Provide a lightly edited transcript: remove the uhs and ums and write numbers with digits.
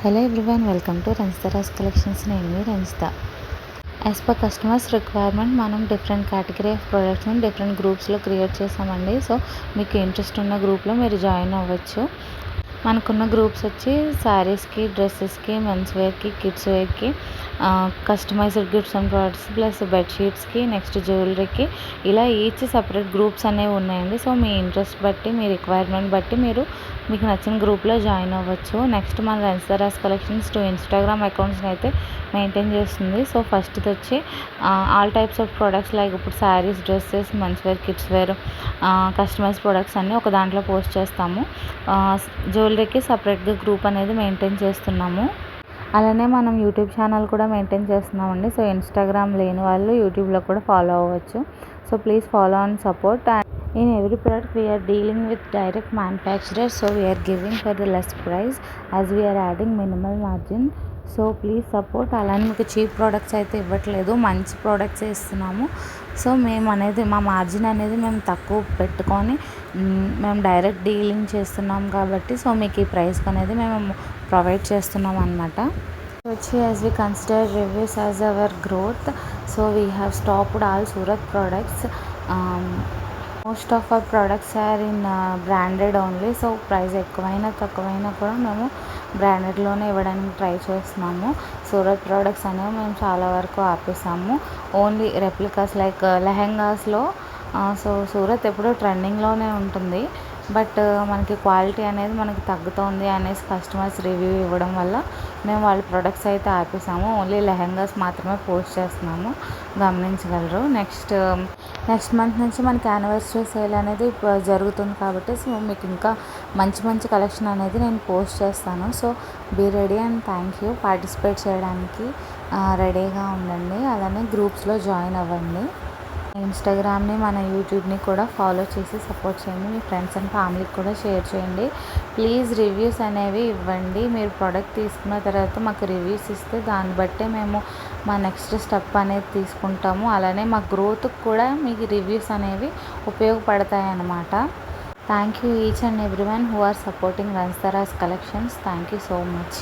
Hello everyone, welcome to Ranjitha's Collections. నేను మీ Ranjitha. As per customers requirement మనం different category of ప్రొడక్ట్స్ని different గ్రూప్స్లో క్రియేట్ చేసామండి. సో మీకు ఇంట్రెస్ట్ ఉన్న గ్రూప్లో మీరు జాయిన్ అవ్వచ్చు. మనకున్న గ్రూప్స్ వచ్చి శారీస్కి, డ్రెస్సెస్కి, మెన్స్ వేర్కి, కిడ్స్ వేర్కి, customized gifts and products plus బెడ్షీట్స్కి, నెక్స్ట్ జ్యువెలరీకి, ఇలా ఈచ్ సపరేట్ గ్రూప్స్ అనేవి ఉన్నాయండి. సో మీ ఇంట్రెస్ట్ బట్టి, మీ రిక్వైర్మెంట్ బట్టి మీకు నచ్చిన గ్రూప్లో జాయిన్ అవ్వచ్చు. నెక్స్ట్ మన రంజితారాస్ కలెక్షన్స్ 2 ఇన్స్టాగ్రామ్ అకౌంట్స్ని అయితే మెయింటైన్ చేస్తుంది. సో ఫస్ట్ది వచ్చి all types of products like ఇప్పుడు saris, dresses, men's wear, kids wear, customize products అన్నీ ఒక దాంట్లో పోస్ట్ చేస్తాము. జ్యువెలరీకి సపరేట్గా గ్రూప్ అనేది మెయింటైన్ చేస్తున్నాము. అలానే మనం యూట్యూబ్ ఛానల్ కూడా మెయింటైన్ చేస్తున్నామండి. సో ఇన్స్టాగ్రామ్ లేని వాళ్ళు యూట్యూబ్లో కూడా ఫాలో అవ్వచ్చు. So please follow and support. In every product we are dealing with direct manufacturers, so we are giving for the less price as we are adding minimal margin. So please support. అలానే మీకు cheap products అయితే ఇవ్వట్లేదు, మంచి products ఇస్తున్నాము. So మా margin అనేది మేము తక్కువ పెట్టుకొని మేము డైరెక్ట్ డీలింగ్ చేస్తున్నాం కాబట్టి సో మీకు ఈ ప్రైస్ అనేది మేము ప్రొవైడ్ చేస్తున్నాం అన్నమాట. వచ్చి as we consider reviews as our growth, so we have stopped all Surat products. Most of our products are in branded only. So price ఎక్కువైనా తక్కువైనా కూడా మేము బ్రాండెడ్లోనే ఇవ్వడానికి ట్రై చేస్తున్నాము. సూరత్ ప్రోడక్ట్స్ అనేవి మేము చాలా వరకు ఆపేసాము. ఓన్లీ రెప్లికాస్ లైక్ లెహెంగాస్లో. సో సూరత్ ఎప్పుడూ ట్రెండింగ్లోనే ఉంటుంది, బట్ మనకి క్వాలిటీ అనేది మనకి తగ్గుతుంది అనేసి కస్టమర్స్ రివ్యూ ఇవ్వడం వల్ల మేము వాళ్ళ ప్రొడక్ట్స్ అయితే ఆపేసాము. ఓన్లీ లెహెంగాస్ మాత్రమే పోస్ట్ చేస్తున్నాము, గమనించగలరు. నెక్స్ట్ మంత్ నుంచి మనకి యానివర్సరీ సేల్ అనేది జరుగుతుంది కాబట్టి సో మీకు ఇంకా మంచి కలెక్షన్ అనేది నేను పోస్ట్ చేస్తాను. So be ready and thank you. Participate చేయడానికి రెడీగా ఉండండి. అలానే గ్రూప్స్లో జాయిన్ అవ్వండి. ఇన్స్టాగ్రామ్ని, మన యూట్యూబ్ని కూడా ఫాలో చేసి సపోర్ట్ చేయండి. మీ ఫ్రెండ్స్ అండ్ ఫ్యామిలీకి కూడా షేర్ చేయండి. ప్లీజ్ రివ్యూస్ అనేవి ఇవ్వండి. మీరు ప్రోడక్ట్ తీసుకున్న తర్వాత మాకు రివ్యూస్ ఇస్తే దాన్ని బట్టే మేము మా నెక్స్ట్ స్టెప్ అనేది తీసుకుంటాము. అలానే మా గ్రోత్కి కూడా మీకు రివ్యూస్ అనేవి ఉపయోగపడతాయి అన్నమాట. Thank you each and everyone who are supporting Ranjitha's collections. Thank you so much.